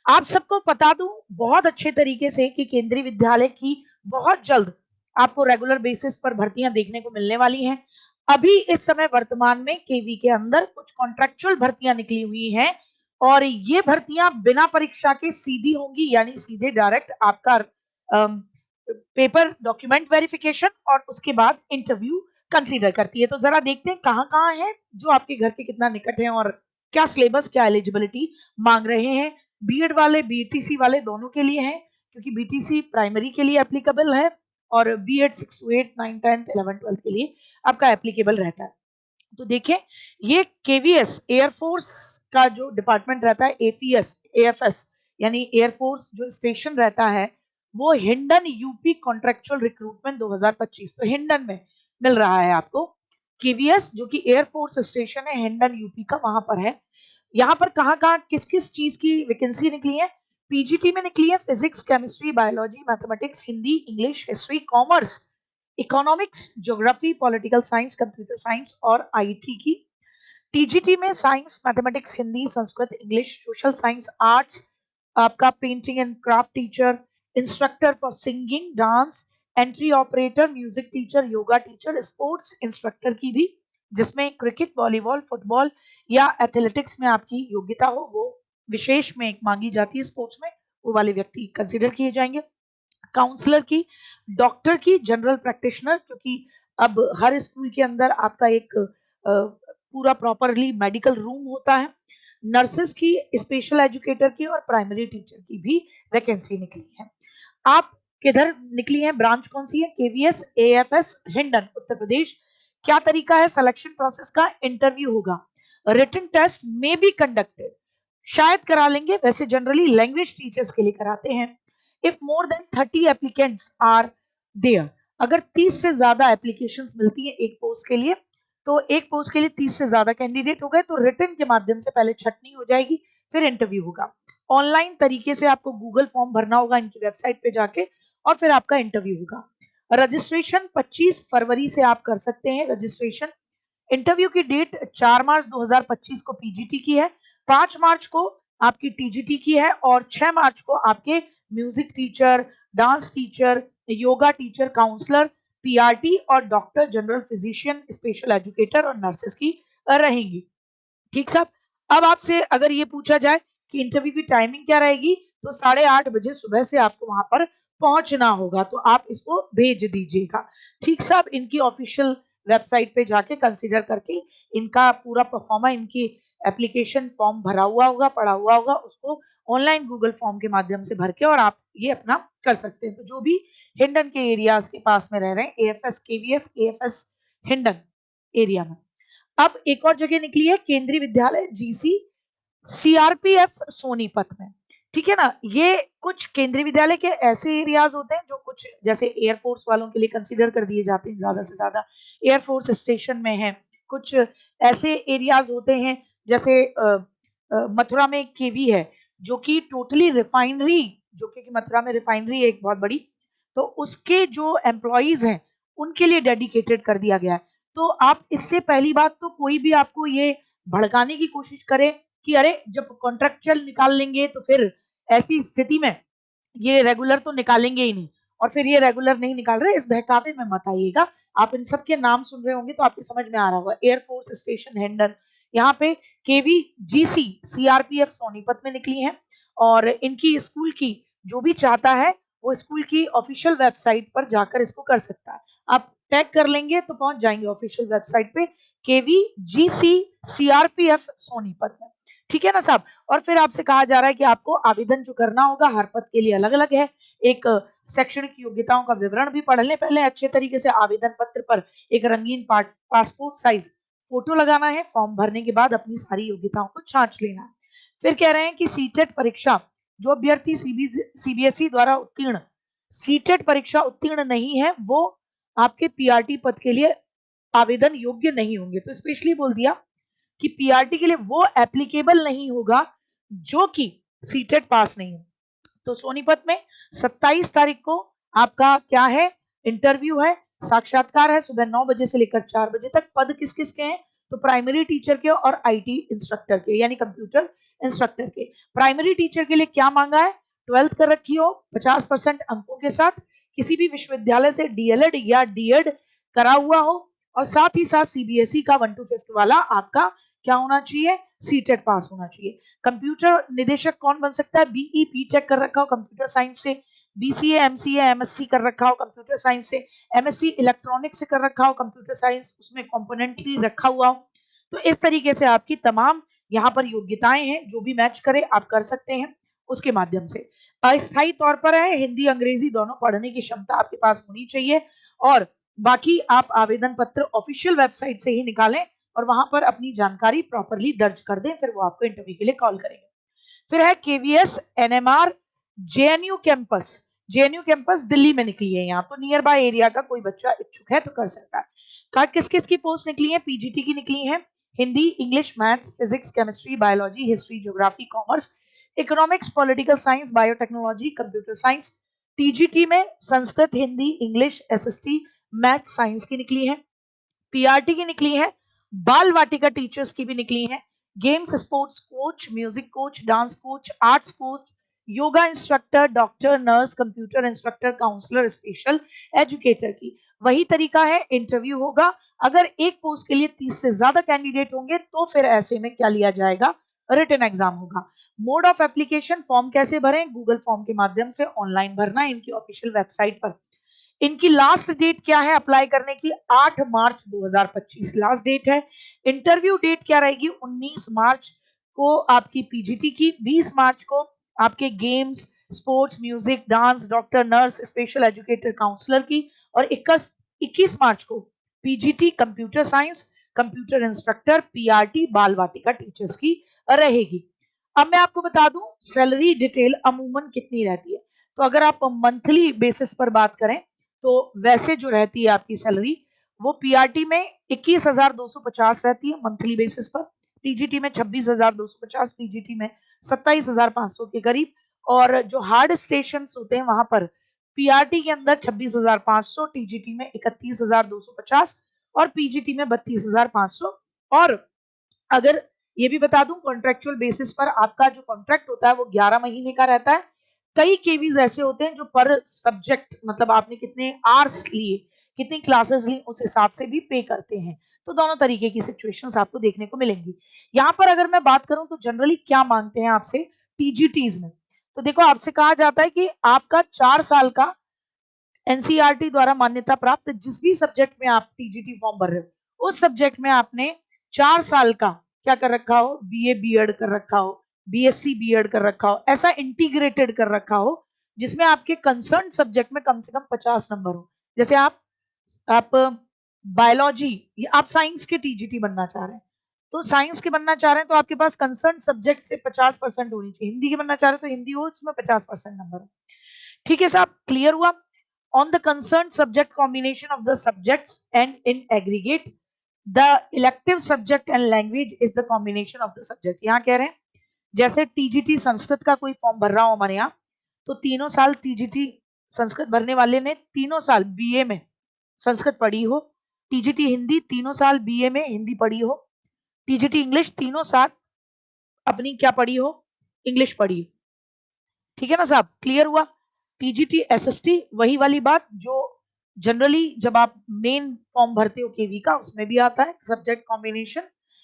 आप सबको बता दूं बहुत अच्छे तरीके से कि केंद्रीय विद्यालय की बहुत जल्द आपको रेगुलर बेसिस पर भर्तियां देखने को मिलने वाली हैं। अभी इस समय वर्तमान में केवी के अंदर कुछ कॉन्ट्रेक्चुअल भर्तियां निकली हुई हैं और ये भर्तियां बिना परीक्षा के सीधी होंगी, यानी सीधे डायरेक्ट आपका पेपर डॉक्यूमेंट वेरिफिकेशन और उसके बाद इंटरव्यू कंसीडर करती है। तो जरा देखते हैं कहाँ कहाँ है जो आपके घर के कितना निकट है और क्या सिलेबस, क्या एलिजिबिलिटी मांग रहे हैं। बीएड वाले, बीटीसी वाले दोनों के लिए है, क्योंकि बीटीसी प्राइमरी के लिए एप्लीकेबल है और बीएड 6 to 8, 9, 10, 11, 12 के लिए आपका एप्लीकेबल रहता है। तो देखिए, ये केवीएस एयरफोर्स का जो डिपार्टमेंट रहता है, एफीएस एएफएस यानी एयरफोर्स जो स्टेशन रहता है, वो हिंडन यूपी कॉन्ट्रेक्चुअल रिक्रूटमेंट 2025, तो हिंडन में मिल रहा है आपको। केवीएस जो कि एयरफोर्स स्टेशन है हिंडन यूपी का, वहां पर है। यहाँ पर कहाँ कहाँ किस किस चीज की वैकेंसी निकली है? पीजीटी में निकली है physics, chemistry, biology, mathematics, Hindi, English, history, commerce, economics, geography, political science, computer science और आईटी की। टीजीटी में science, mathematics, Hindi, Sanskrit, English, social science, arts, आपका painting and craft teacher, instructor for singing, dance, entry operator, music teacher, yoga teacher, sports instructor की भी, जिसमें cricket, volleyball, football या athletics में आपकी योग्यता हो, वो विशेष में एक मांगी जाती है स्पोर्ट्स में, वो वाले व्यक्ति कंसिडर किए जाएंगे। काउंसलर की, डॉक्टर की, जनरल प्रैक्टिशनर, क्योंकि अब हर स्कूल के अंदर आपका एक पूरा प्रॉपरली मेडिकल रूम होता है। नर्सेस की, स्पेशल एजुकेटर की और प्राइमरी टीचर की भी वैकेंसी निकली है। आप किधर निकली है, ब्रांच कौन सी है? KVS AFS Hindon, Uttar Pradesh. क्या तरीका है सिलेक्शन प्रोसेस का? इंटरव्यू होगा, रिटन टेस्ट में बी कंडक्टेड, शायद करा लेंगे, वैसे जनरली लैंग्वेज टीचर्स के लिए कराते हैं। If more than 30 applicants are there, अगर 30 से ज्यादा एप्लीकेशंस मिलती हैं एक पोस्ट के लिए, तो एक पोस्ट के लिए 30 से ज्यादा कैंडिडेट हो गए तो रिटन के माध्यम से पहले छटनी हो जाएगी, फिर इंटरव्यू होगा। ऑनलाइन तरीके से आपको गूगल फॉर्म भरना होगा इनकी वेबसाइट पे जाके और फिर आपका इंटरव्यू होगा। रजिस्ट्रेशन 25 फरवरी से आप कर सकते हैं रजिस्ट्रेशन। इंटरव्यू की डेट 4 मार्च 2025 को पीजीटी की है, 5 मार्च को आपकी टीजीटी की है और 6 मार्च को आपके music teacher, dance teacher, yoga teacher, counsellor, PRT और doctor, general physician, special educator और नर्सेस की रहेंगी। ठीक साहब। अब आपसे अगर ये पूछा जाए कि इंटरव्यू की टाइमिंग क्या रहेगी, तो 8:30 बजे सुबह से आपको वहां पर पहुंचना होगा, तो आप इसको भेज दीजिएगा। ठीक साहब। इनकी ऑफिशियल वेबसाइट पे जाके कंसीडर करके इनका पूरा परफॉर्मा, इनकी एप्लीकेशन फॉर्म भरा हुआ होगा, पड़ा हुआ होगा, उसको ऑनलाइन गूगल फॉर्म के माध्यम से भर के और आप ये अपना कर सकते हैं। तो जो भी हिंडन के एरियाज के पास में रह रहे हैं, AFS KVS AFS Hindon area में। अब एक और जगह निकली है, केंद्रीय विद्यालय जीसी सीआरपीएफ सोनीपत में। ठीक है ना, ये कुछ केंद्रीय विद्यालय के ऐसे एरियाज होते हैं जो कुछ जैसे एयरफोर्स वालों के लिए कंसीडर कर दिए जाते हैं, ज्यादा से ज्यादा एयरफोर्स स्टेशन में है। कुछ ऐसे एरियाज होते हैं जैसे मथुरा में केवी है, जो कि टोटली रिफाइनरी, जो कि मथुरा में रिफाइनरी है एक बहुत बड़ी, तो उसके जो एम्प्लॉइज हैं उनके लिए डेडिकेटेड कर दिया गया है। तो आप इससे पहली बात तो कोई भी आपको ये भड़काने की कोशिश करे कि अरे जब कॉन्ट्रेक्चुअल निकाल लेंगे तो फिर ऐसी स्थिति में ये रेगुलर तो निकालेंगे ही नहीं, और फिर ये रेगुलर नहीं निकाल रहे, इस बहकावे में मत आइएगा। आप इन सब के नाम सुन रहे होंगे तो आपको समझ में आ रहा होगा। एयरफोर्स स्टेशन हिंडन, यहाँ पे केवी जीसी सीआरपीएफ सोनीपत में निकली है और इनकी स्कूल की जो भी चाहता है वो स्कूल की ऑफिशियल वेबसाइट पर जाकर इसको कर सकता है। आप टैग कर लेंगे तो पहुंच जाएंगे ऑफिशियल वेबसाइट पे, केवी जीसी सीआरपीएफ सोनीपत में। ठीक है ना साहब। और फिर आपसे कहा जा रहा है कि आपको आवेदन जो करना होगा हर पद के लिए अलग अलग है। एक शैक्षणिक योग्यताओं का विवरण भी पढ़ लें पहले अच्छे तरीके से। आवेदन पत्र पर एक रंगीन पासपोर्ट साइज फोटो लगाना है। फॉर्म भरने के बाद अपनी सारी योग्यताओं को छांट लेना है। फिर कह रहे हैं कि सीटेट परीक्षा, जो अभ्यर्थी सीबीएसई द्वारा उत्तीर्ण सीटेट परीक्षा उत्तीर्ण नहीं है, वो आपके पीआरटी पद के लिए आवेदन योग्य नहीं होंगे। तो स्पेशली बोल दिया कि पीआरटी के लिए वो एप्लीकेबल नहीं होगा जो कि सीटेट पास नहीं है। तो सोनीपत में 27 तारीख को आपका क्या है, इंटरव्यू है, साक्षात्कार है, सुबह 9 बजे से लेकर 4 बजे तक। पद किस किस के हैं? तो प्राइमरी टीचर के और आईटी इंस्ट्रक्टर के यानी कंप्यूटर इंस्ट्रक्टर के। प्राइमरी टीचर के लिए क्या मांगा है, 12th कर रखी हो 50% अंकों के साथ, किसी भी विश्वविद्यालय से डीएलएड या डीएड करा हुआ हो, और साथ ही साथ सीबीएसई का 1 to 5th वाला आपका क्या होना चाहिए, सीटेट पास होना चाहिए। कंप्यूटर निदेशक कौन बन सकता है, बीई बीटेक कर रखा हो कंप्यूटर साइंस से, बीसीए एमसीए एमएससी कर रखा हो कंप्यूटर साइंस से, एमएससी इलेक्ट्रॉनिक्स से कर रखा हो कंप्यूटर साइंस, उसमें कंपोनेंट्री रखा हुआ हो। तो इस तरीके से आपकी तमाम यहाँ पर योग्यताएं हैं, जो भी मैच करे आप कर सकते हैं उसके माध्यम से। अस्थायी तौर पर है, हिंदी अंग्रेजी दोनों पढ़ने की क्षमता आपके पास होनी चाहिए, और बाकी आप आवेदन पत्र ऑफिशियल वेबसाइट से ही निकालें और वहां पर अपनी जानकारी प्रॉपरली दर्ज कर दें, फिर वो आपको इंटरव्यू के लिए कॉल करेंगे। फिर है KVS NMR JNU campus. JNU campus Delhi में निकली है, यहाँ तो नियर बाय एरिया का कोई बच्चा इच्छुक है तो कर सकता है। कहा किस किस की पोस्ट निकली है, पीजीटी की निकली है, Hindi, English, maths, physics, chemistry, biology, history, geography, commerce, economics, political science, biotechnology, computer science. TGT में Sanskrit, Hindi, English, SST, math, science की निकली है। पीआरटी की निकली है, बाल वाटिका टीचर्स की भी निकली है, games sports coach, music coach, dance coach, arts coach, yoga instructor, doctor, nurse, computer instructor, counsellor, special educator की। वही तरीका है, इंटरव्यू होगा। अगर एक पोस्ट के लिए 30 से ज्यादा कैंडिडेट होंगे तो फिर ऐसे में क्या लिया जाएगा, रिटन एग्जाम होगा। मोड ऑफ एप्लीकेशन, फॉर्म कैसे भरें, गूगल फॉर्म के माध्यम से ऑनलाइन भरना है इनकी ऑफिशियल वेबसाइट पर। इनकी लास्ट डेट क्या है अप्लाई करने की, 8 मार्च 2025 लास्ट डेट है। इंटरव्यू डेट क्या रहेगी, 19 मार्च को आपकी पीजीटी की, 20 मार्च को आपके games, sports, music, dance, doctor, nurse, special educator, counsellor की, और 21 मार्च को PGT computer science, computer instructor, PRT, Bal Vatika teachers की रहेगी। अब मैं आपको बता दूं सैलरी डिटेल अमूमन कितनी रहती है। तो अगर आप मंथली बेसिस पर बात करें तो वैसे जो रहती है आपकी सैलरी, वो पीआरटी में 21,250 रहती है मंथली बेसिस पर, टीजीटी में 26,250, पीजीटी में 27,500 के करीब, और जो हार्ड स्टेशन होते हैं वहां पर पीआरटी के अंदर 26,500, टीजीटी में 31,250 और पीजीटी में 32,500। और अगर ये भी बता दूं कॉन्ट्रेक्चुअल बेसिस पर आपका जो कॉन्ट्रैक्ट होता है वो 11 महीने का रहता है। कई केवीज ऐसे होते हैं जो पर सब्जेक्ट मतलब आपने कितने आवर्स लिए, कितनी क्लासेस ली, उस हिसाब से भी पे करते हैं। तो दोनों तरीके की सिचुएशंस आपको देखने को मिलेंगी। यहाँ पर अगर मैं बात करूं तो जनरली क्या मांगते हैं आपसे टीजीटीज में, तो देखो आपसे कहा जाता है कि आपका 4 साल का एनसीईआरटी द्वारा मान्यता प्राप्त जिस भी सब्जेक्ट में आप टीजीटी फॉर्म भर रहे हो उस सब्जेक्ट में आपने 4 साल का क्या कर रखा हो, बीए बीएड कर रखा हो, बीएससी बीएड कर रखा हो, ऐसा इंटीग्रेटेड कर रखा हो जिसमें आपके कंसर्न सब्जेक्ट में कम से कम 50 नंबर हो। जैसे आप बायोलॉजी या आप साइंस के टीजीटी बनना चाह रहे हैं, तो साइंस के बनना चाह रहे हैं तो आपके पास कंसर्न सब्जेक्ट से 50% होनी चाहिए। हिंदी के बनना चाह रहे हैं तो हिंदी हो, उसमें 50% नंबर हो। ठीक है साहब, क्लियर हुआ। On the concerned subject combination of the subjects and in aggregate the elective subject and language is the combination of the subject। यहाँ कह रहे हैं जैसे टीजीटी संस्कृत का कोई फॉर्म भर रहा हो हमारे यहाँ, तो 3 साल टीजीटी संस्कृत भरने वाले ने 3 साल बीए में संस्कृत पढ़ी हो, टीजीटी हिंदी 3 साल बीए में हिंदी पढ़ी हो, टीजीटी इंग्लिश 3 साल अपनी क्या पढ़ी हो, इंग्लिश पढ़ी। ठीक है ना साहब, क्लियर हुआ। टीजीटी एसएसटी वही वाली बात जो जनरली जब आप मेन फॉर्म भरते हो केवी का उसमें भी आता है, सब्जेक्ट कॉम्बिनेशन